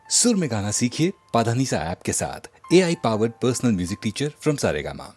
सुर में गाना सीखिए पाधानीसा ऐप के साथ। AI powered personal music teacher from Saregama.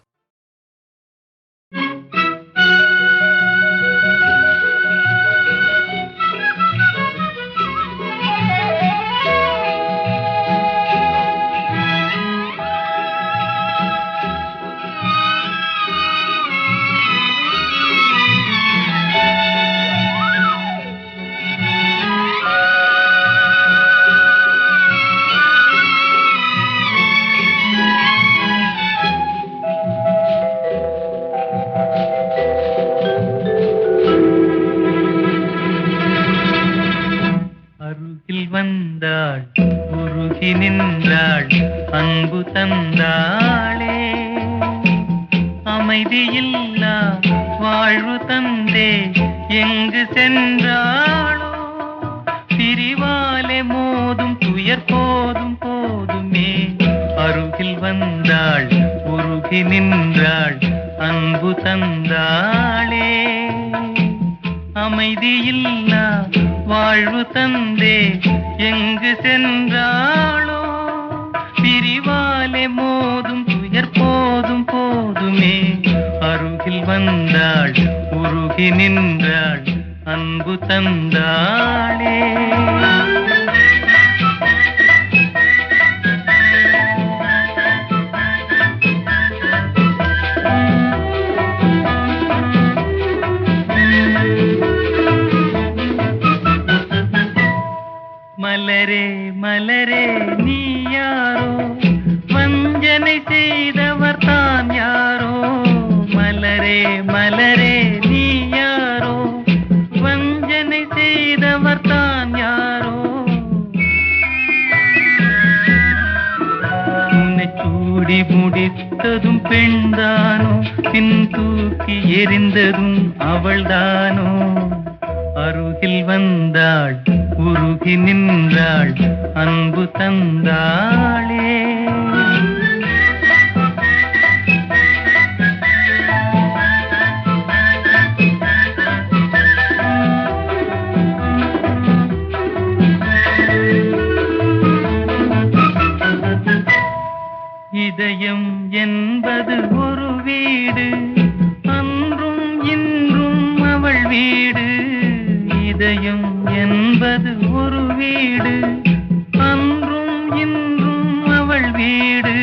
வந்தாள் உருகி நின்றாள் அன்பு தந்தாளே அமைதியில்லா வாழ்வு தந்தே எங்கு சென்றாளோ பிரிவாலே மோதும் துயர் போதும் போதுமே அருகில் வந்தாள் உருகி நின்றாள் அன்பு தந்தாளே அமைதியில்லா வாழ்வு தந்தே எங்கு சென்றாளோ பிரிவாலே மோதும் துயர் போதும் போதுமே அருகில் வந்தாள் உருகி நின்றாள் அன்பு தந்தாளே மலரே மலரே நீ யாரோ வஞ்சனை செய்தவர் தான் யாரோ மலரே மலரே நீ யாரோ வஞ்சனை செய்தவர் தான் யாரோ உன்னை சூடி முடித்ததும் பெண்தானோ பின் தூக்கி எறிந்ததும் அவள்தானோ அருகில் வந்தாள் உருகி நின்றாள் அன்பு தந்தாளே இதயம் என்பது ஒரு வீடு அன்றும் இன்றும் அவள் வீடு இதயம் என்பது ஒரு வீடு அன்றும் இன்றும் அவள் வீடு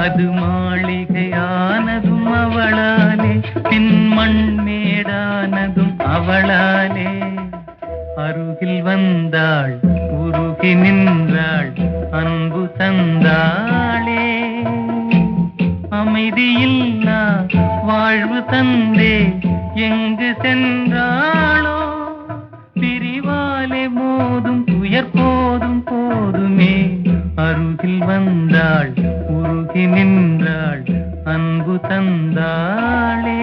அது மாளிகையானதும் அவளாலே பின் மண்மேடானதும் அவளாலே அருகில் வந்தாள் உருகி நின்றாள் அன்பு தந்தாளே அமைதியில்லா வாழ்வு தந்தே எங்கு சென்றாளோ பிரிவாலே மோதும் துயர் போதும் போதுமே அருகில் வந்தாள் உருகி நின்றாள் அன்பு தந்தாளே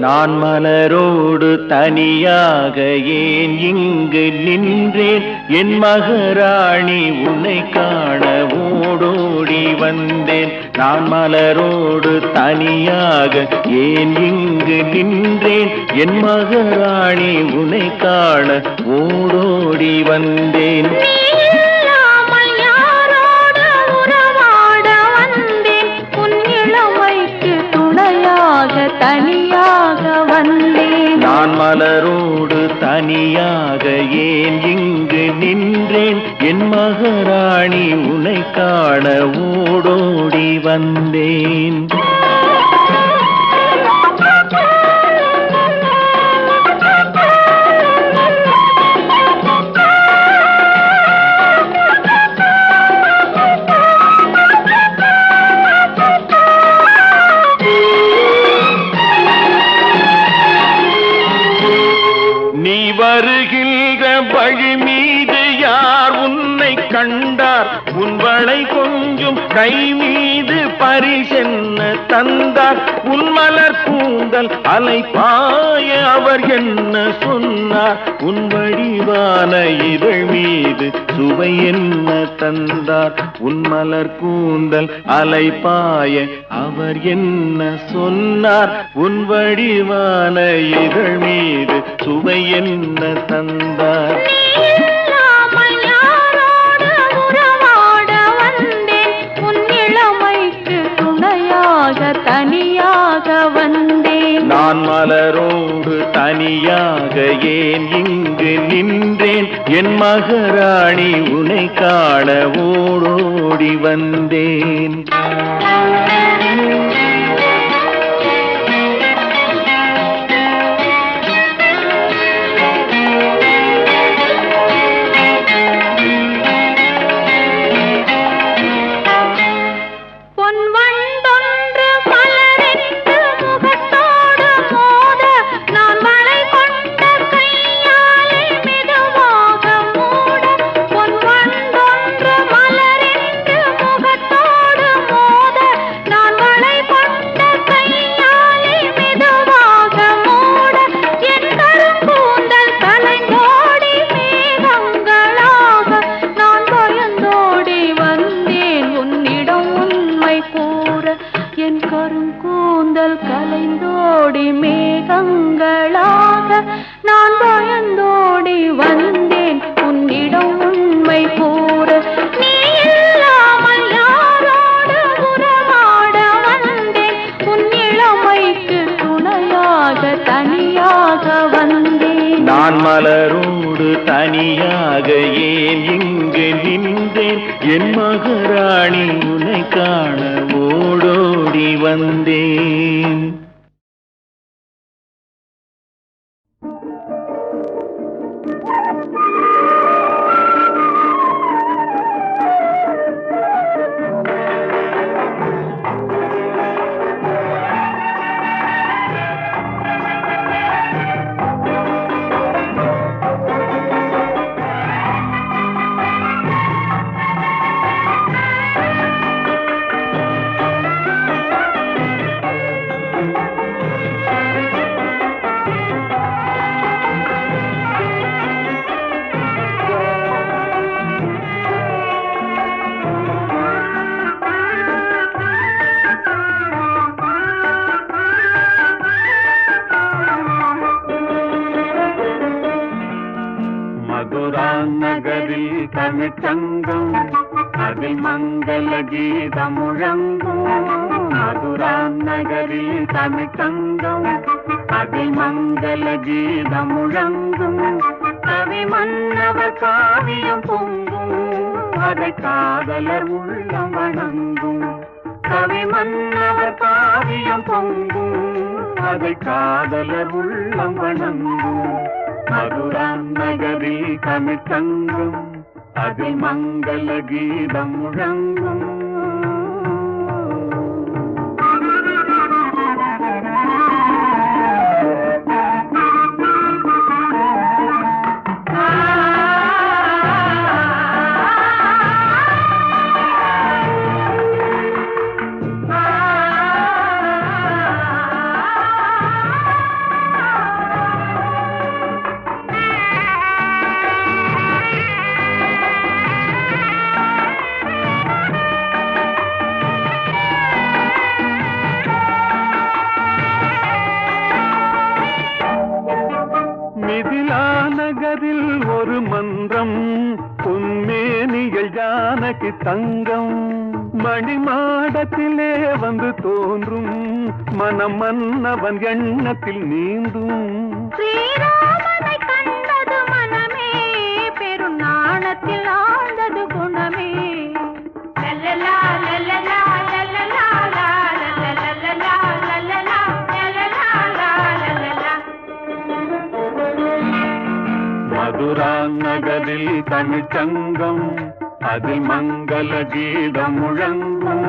நான் மலரோடு தனியாக ஏன் இங்கு நின்றேன் என் மகராணி உன்னை காண ஓடோடி வந்தேன் நான் மலரோடு தனியாக ஏன் இங்கு நின்றேன் என் மகராணி உன்னை காண ஓடோடி வந்தேன் தனியாக வந்தேன் நான் மலரோடு தனியாக ஏன் இங்கு நின்றேன் என் மகராணி உன்னை காண ஓடோடி வந்தேன் வருகின்ற வழி மீது யார் உன்னை கண்டார் உன் வளை கொஞ்சம் கை மீது பரிசென்ன தந்தார் உன் மலர் கூந்தல் அலை பாய அவர் என்ன சொன்னார் உன் வடிவான இதழ் மீது சுவை என்ன தந்தார் உன் மலர் கூந்தல் அலை பாய அவர் என்ன சொன்னார் உன் வடிவான இதழ் மீது சுவை என்ன தந்தார் தனியாக வந்தேன் நான் மலரோடு தனியாக ஏன் இங்கு நின்றேன் என் மகராணி உன்னை காண ஓடோடி வந்தேன் நான் மலரோடு தனியாக ஏன் இங்கு நின்றேன் என் மகராணி உன்னை காண ஓடோடி வந்தேன் நகரில் தமிழ்ச்சங்கம் அதில் மங்கள கீதம் முழங்கும் மதுரா நகரில் தமிழ்ச்சங்கம் அதில் மங்கள கீதம் முழங்கும் கவி மன்னவர் காவியம் பொங்கும் அதை காதலர் உள்ளம் வணங்கும் கவி மன்னவர் காவியம் பொங்கும் அதை காதலர் உள்ளம் வணங்கும் மதுரா நகரில் தமிழ்ச்சங்கம் அதில் மங்கள கீதம் முழங்கும் நகரில் ஒரு மன்றம் பொன்மேனிகள் ஜானகி தங்கம் மணிமாடத்திலே வந்து தோன்றும் மனம் மன்னவன் எண்ணத்தில் நீந்தும் ஸ்ரீராமனை கண்டது மனமே பெரும் நாணத்தில் ஆழ்ந்தது குணமே லல்லலா லல்லலா லல்லலா லல்லலா லல்லலா லல்லலா. மதுரா நகரில் தமிழ்ச்சங்கம் அதில் மங்கள கீதம் முழங்கும்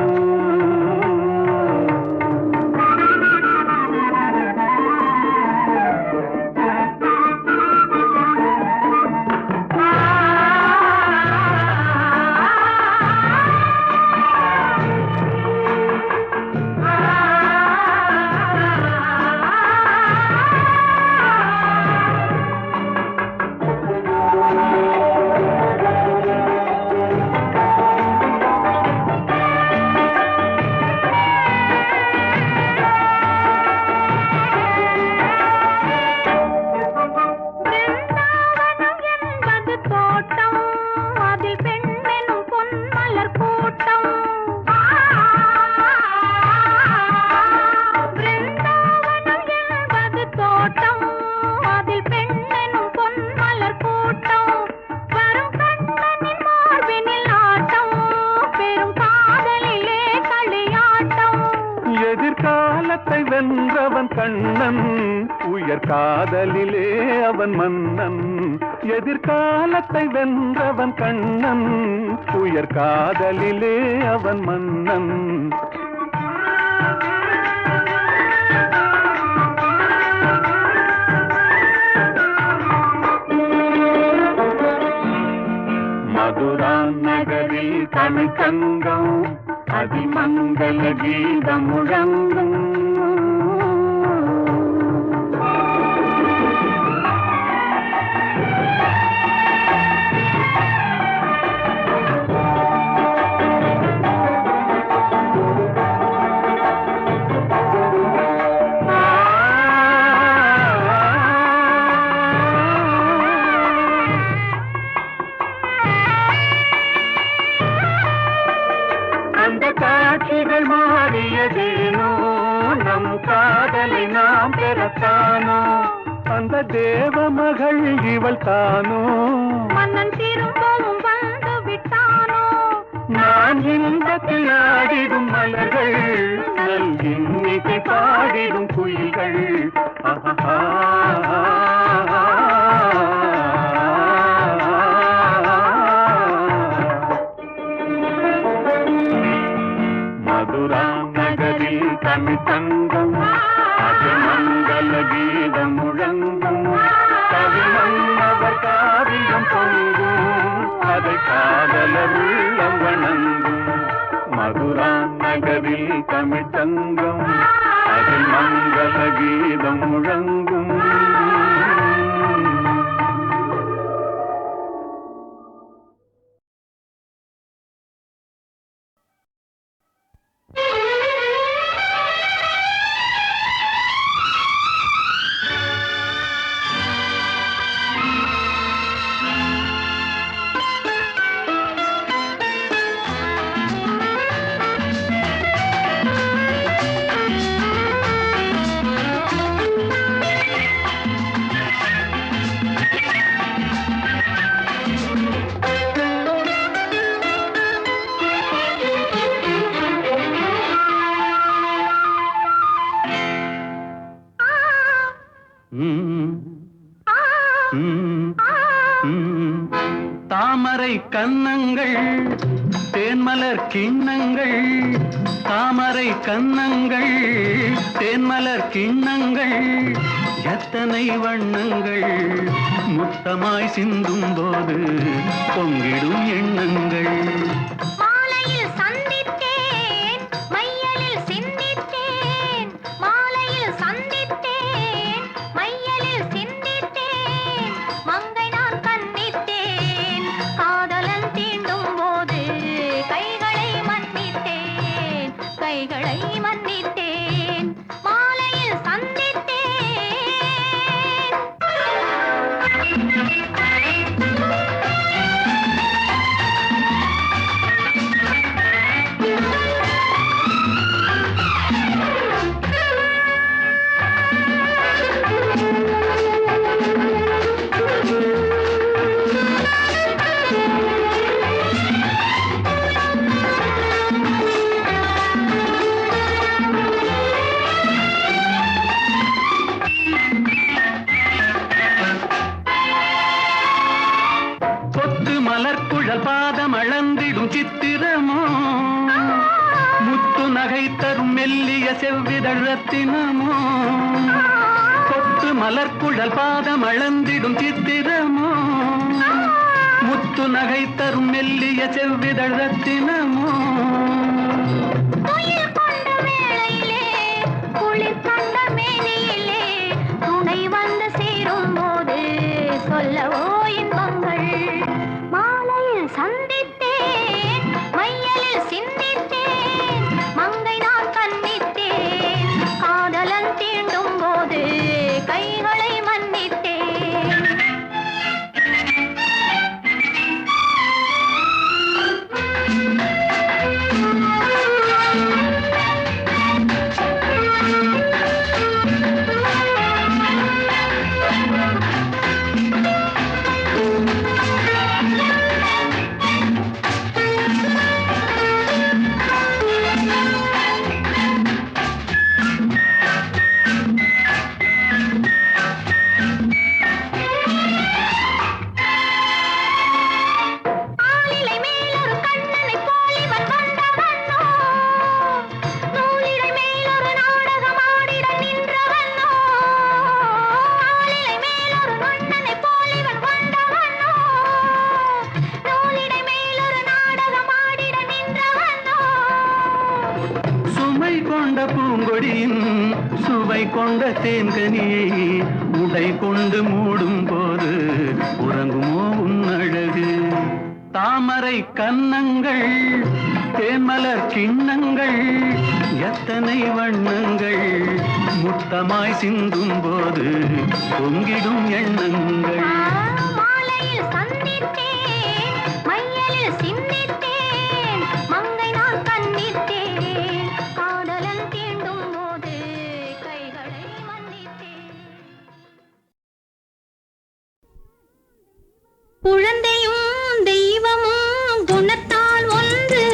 வென்றவன் கண்ணன், உயர் காதலிலே அவன் மன்னன். எதிர்காலத்தை வென்றவன் கண்ணன், உயர் காதலிலே அவன் மன்னன். மதுரா நகரில் தமிழ்ச்சங்கம், அதிமங்கல கீதம் முழங்கும். காட்சிகள் மாறியதேனோ, நம் காதலை நாம் பெறத்தானோ, அந்த தேவ மகள் இவள் தானோ, மன்னன் திரும்பவும் வந்து விட்டானோ, நான் இன்பத்தில் ஆடிடும் மலர்கள், நல் இன்னிசை பாடிடும் குயில்கள். மதுரா நகரில் தமிழ்ச்சங்கம், அதிமங்கல கீதம் முழங்கும். கவிமன்னவர் காவியம் பொங்கும், அதை காதலர் உள்ளம் வணங்கும். மதுரா நகரில் தமிழ்ச்சங்கம், அதிமங்கல கீதம் முழங்கும். தாமரை கன்னங்கள், தேன்மலர் கிண்ணங்கள், தாமரை கன்னங்கள், தேன்மலர் கிண்ணங்கள், எத்தனை வண்ணங்கள் முத்தமாய் சிந்தும் போது பொங்கிடும் எண்ணங்கள். மாலையில் சந்தித்தேன், மையலில் சிந்தித்தேன், மாலையில் சந்தித்தேன், மையலில் சிந்தித்தேன், மங்கை நான் கண்ணித்தேன், காதலன் தீண்டும் போது கைகளை மன்னித்தேன், கைகளை மன்னித்தேன், மாலையில் சந்தித்தேன். மலர்குழல் பாதம் அளந்திடும் சித்திரமோ, முத்து நகை தரும் மெல்லிய செவ்விதழ் ரத்தினமோ, கொத்து மலர்குழல் பாதம் அளந்திடும் சித்திரமோ, முத்து நகை தரும் மெல்லிய செவ்விதழ் ரத்தினமோ. துயில் கொண்ட வேளையிலே, குளிர் கண்ட மேனியிலே, துணை வந்து சேரும் போது சொல்லவோ இன்பங்கள். மாலையில் சந்தித்தேன், மையலில் சிந்தித்தேன், மங்கை நான் கண்ணித்தேன், காதலன் தீண்டும் போது கைகளை மன்னித்தேன். ஊமை கொண்ட பூங்கொடியின் சுவை கொண்ட தேன்கனியை உடை கொண்டு மூடும் போது உறங்குமோ உன் அழகு? தாமரை கன்னங்கள் தேன்மலர் கிண்ணங்கள் எத்தனை வண்ணங்கள் முத்தமாய் சிந்தும் போது பொங்கிடும் எண்ணங்கள். மாலையில் சந்தித்தேன், மையலில் சிந்தித்தேன், மங்கை நான் கண்டித்தேன், காதலன் தீண்டும் போது கைகளை மன்னித்தேன். குழந்தையும் தெய்வமும் குணத்தால் ஒன்று,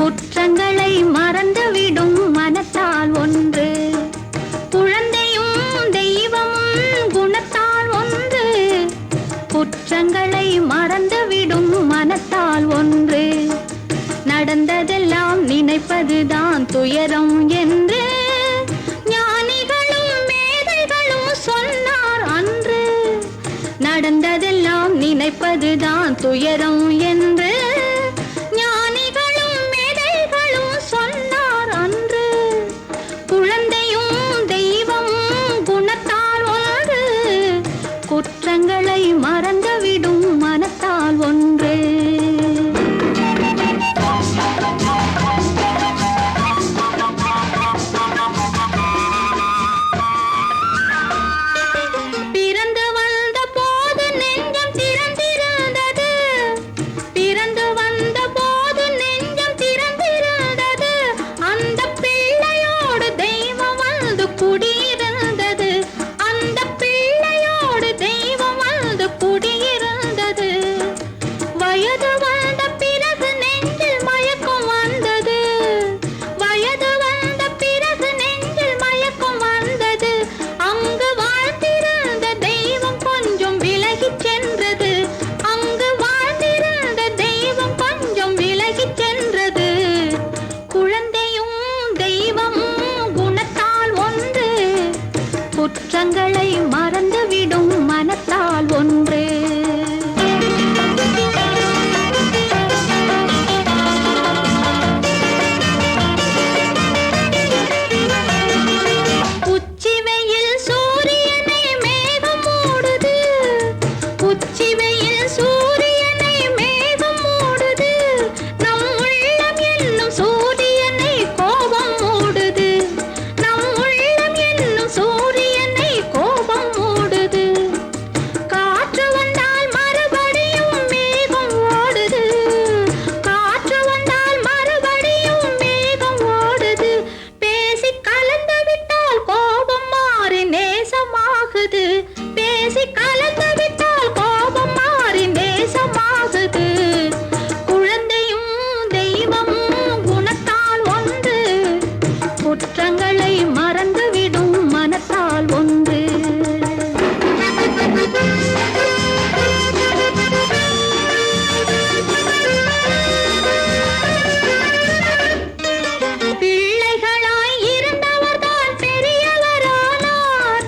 குற்றங்களை மறந்துவிடும் மனத்தால் ஒன்று. குழந்தையும் தெய்வமும் குணத்தால் ஒன்று, குற்றங்களை மறந்துவிடும் மனத்தால் ஒன்று. நடந்ததெல்லாம் நினைப்பதுதான் துயரம் என்று ஞானிகளும் மேதைகளும் சொன்னார் அன்று. நடந்ததெல்லாம் நினைப்பதுதான் துயரம் என்று ஞானிகளும் மேதைகளும் சொன்னார் அன்று. குழந்தையும் தெய்வமும் குணத்தால் ஒன்று, குற்றங்களை மறந்துவிடும் மனத்தால் ஒன்று. பிறந்து வந்த போது நெஞ்சம் திறந்திருந்தது, பிறந்து வந்த போது நெஞ்சம் திறந்திருந்தது. அந்த பிள்ளையோடு தெய்வம் வந்து குடியிருந்தது, அந்த பிள்ளையோடு தெய்வம் வந்து குடியிருந்தது. வயது வந்த பிறகு நெஞ்சில் மயக்கம் வந்தது, வயது வந்த பிறகு நெஞ்சில் மயக்கம் வந்தது. அங்கு வாழ்ந்திருந்த தெய்வம் கொஞ்சம் விலகிச் சென்றது, அங்கு வாழ்ந்திருந்த தெய்வம் கொஞ்சம் விலகிச் சென்றது. குழந்தையும் தெய்வமும் குணத்தால் ஒன்று, குற்றங்களை மறந்துவிடும் மனத்தால் ஒன்று. உச்சி வெயில் சூரியனை மேகம் மூடுது, உச்சி வெயில் சூரியனை மேகம் மூடுது. நம் உள்ளம் என்னும் சூரியனை கோபம் மூடுது, நம் உள்ளம் என்னும் சூரியனை கோபம் மூடுது. காற்று வந்தால் மறுபடியும் மேகம் ஓடுது, காற்று வந்தால் மறுபடியும் மேகம் ஓடுது. பேசி கலந்து விட்டால் கோபம் மாறி நேசமாகுது, பேசி கலந்து விட்டால் கோபம் மாறி நேசமாகுது. குழந்தையும் தெய்வமும் குணத்தால் ஒன்று, குற்றங்களை மறந்துவிடும் மனத்தால் ஒன்று. பிள்ளைகளாய் இருந்தவர்தான் பெரியவரானார்,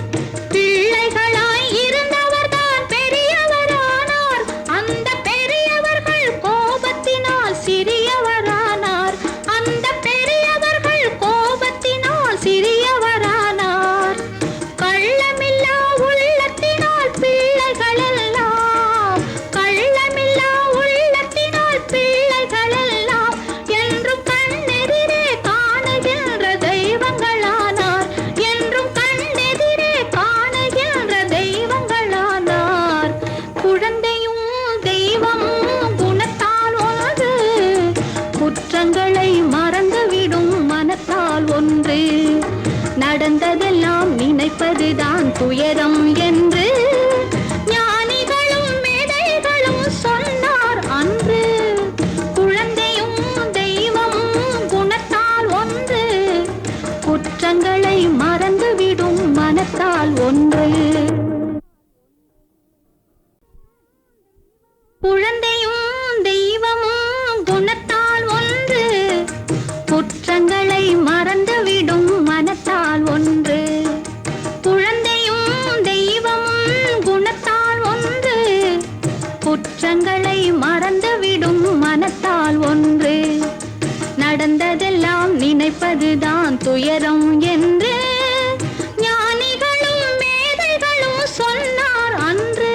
பிள்ளைகளாய் இருந்தவர்தான் பெரியவரானார். அந்த பெரியவர்கள் கோபத்தினால் சிறியவரானார், அந்த பெரியவர்கள் கோபத்தினால் சிறியவரானார். கள்ளமில்லா உள்ளத்தினால் பிள்ளைகள் எல்லாம், கள்ளமில்லா உள்ளத்தினால் பிள்ளைகள் எல்லாம் என்றும் கண்ணெதிரே காணுகின்ற தெய்வங்களானார், என்றும் கண்ணெதிரே காணுகின்ற தெய்வங்களானார். குழந்தையும் தெய்வமும் குணத்தால் ஒன்று, குற்றங்களை மறந்துவிடும் மனத்தால் ஒன்று. நடந்ததெல்லாம் நினைப்பதுதான் துயரம் என்று ஞானிகளும் மேதைகளும் சொன்னார் அன்று. குழந்தையும் தெய்வமும் குணத்தால் ஒன்று, குற்றங்களை மறந்துவிடும் மனத்தால் ஒன்று. குழந்தையும் தெய்வமும் குணத்தால் ஒன்று, குற்றங்களை மறந்துவிடும் மனத்தால் ஒன்று. குழந்தையும் தெய்வமும் குணத்தால் ஒன்று, குற்றங்களை மறந்துவிடும் மனத்தால் ஒன்று. நடந்ததெல்லாம் நினைப்பது நினைப்பதுதான் துயரம் என்று ஞானிகளும் மேதைகளும் சொன்னார் அன்று.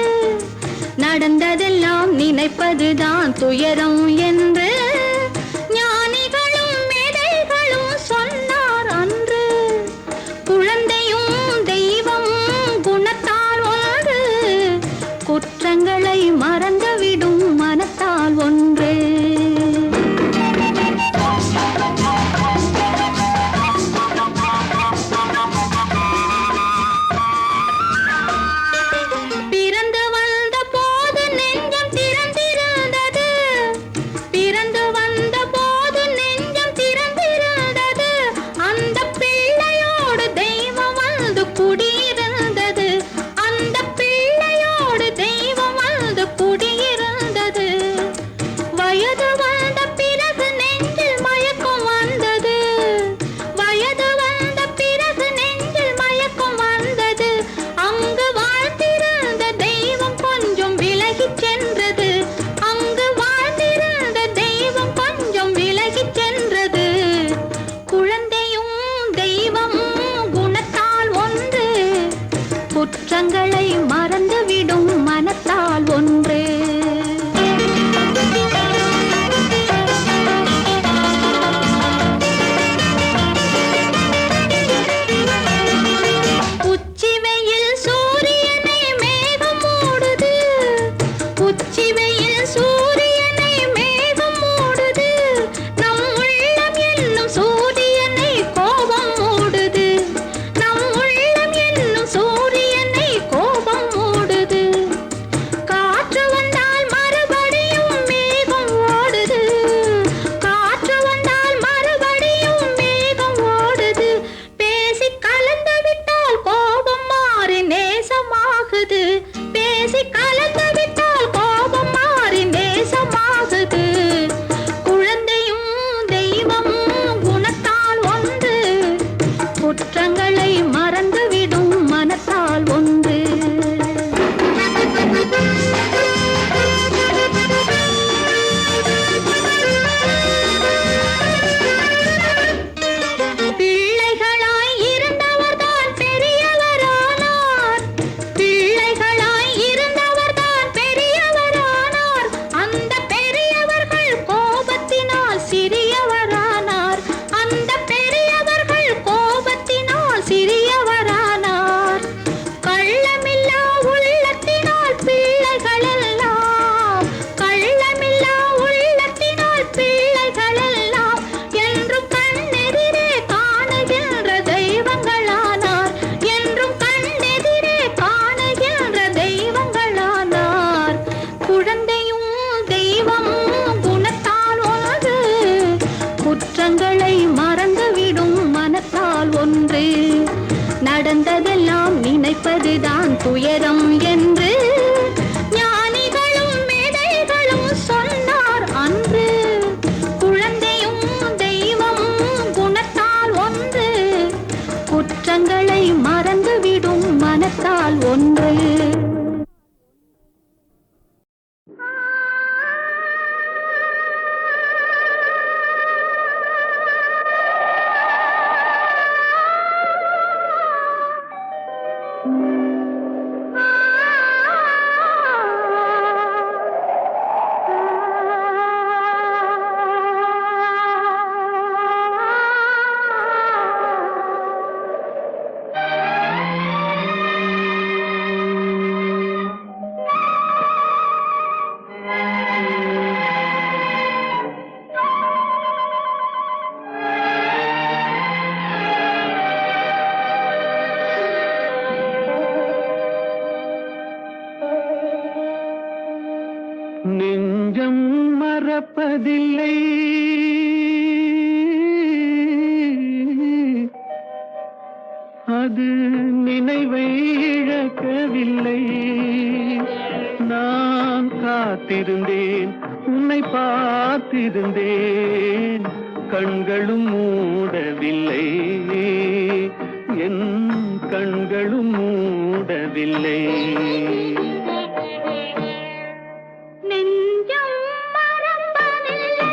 நடந்ததெல்லாம் நினைப்பதுதான் துயரம் என்று ஞானிகளும் மேதைகளும் சொன்னார் அன்று. குழந்தையும் தெய்வமும் குணத்தால் ஒன்று, குற்றங்களை மறந்துவிடும் மனத்தால் ஒன்று. குற்றங்களை மறந்துவிடும் மனத்தால் ஒன்று. உச்சி வெயில் சூரியனை மேகம் மூடுது, உச்சி வெயில் சூரியனை மேகம் மூடுது. நம் உள்ளம் என்னும் சூரியனை கோபம் மூடுது, நம் உள்ளம் என்னும் சூரியனை கோபம் மூடுது. காற்று வந்தால் மறுபடியும் மேகம் ஓடுது, காற்று வந்தால் மறுபடியும் மேகம் ஓடுது. பேசி கலந்து விட்டால் கோபம் மாறி நேசமாகுது, பேசி கலந்து விட்டால் கோபம் மாறி நேசமாகுது. குழந்தையும் தெய்வமும் குணத்தால் ஒன்று, குற்றங்களை மறந்துவிடும் மனத்தால் ஒன்று. பிள்ளைகளாய் இருந்தவர்தான் பெரியவரானார், பிள்ளைகளாய் இருந்தவர்தான் பெரியவரானார். அந்த பெரியவர்கள் கோபத்தினால் சிறியவரானார், அந்த பெரியவர்கள் கோபத்தினால் சிறியவரானார். கள்ளமில்லா உள்ளத்தினால் பிள்ளைகள் எல்லாம், கள்ளமில்லா உள்ளத்தினால் பிள்ளைகள் எல்லாம் என்றும் கண்ணெதிரே காணுகின்ற தெய்வங்களானார், என்றும் கண்ணெதிரே காணுகின்ற தெய்வங்களானார். குழந்தையும் தெய்வமும் குணத்தால் ஒன்று, குற்றங்களை மறந்துவிடும் மனத்தால் ஒன்று. நடந்ததெல்லாம் நினைப்பதுதான் துயரம் என்று ஞானிகளும் மேதைகளும் சொன்னார் அன்று. குழந்தையும் தெய்வமும் குணத்தால் ஒன்று, குற்றங்களை மறந்துவிடும் மனத்தால் ஒன்று. நெஞ்சம் மறப்பதில்லை, அது நினைவை இழக்கவில்லை. நான் காத்திருந்தேன், உன்னை பார்த்திருந்தேன், கண்களும் மூடவில்லை, என் கண்களும் மூடவில்லை. நெஞ்சம் மறப்பதில்லை,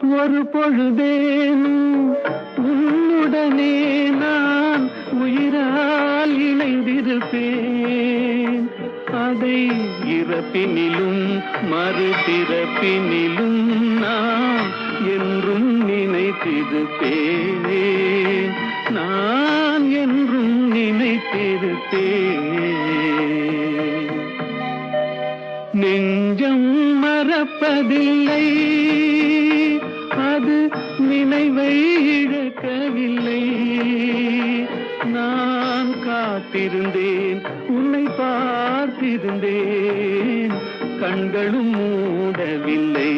ஒரு பொழுதேனும் உன்னுடனே நான் உயிரால் இணைந்திருப்பேன். அதை இறப்பினிலும் மறுபிறப்பினிலும் நான் என்றும் நினைத்திருப்பேன். நான் என்றும் நினைத்திருப்பேன். நெஞ்சம் மறப்பதில்லை, அது நினைவை இழக்கவில்லை. நான் காத்திருந்தேன், உன்னை பார்த்திருந்தேன், கண்களும் மூடவில்லை.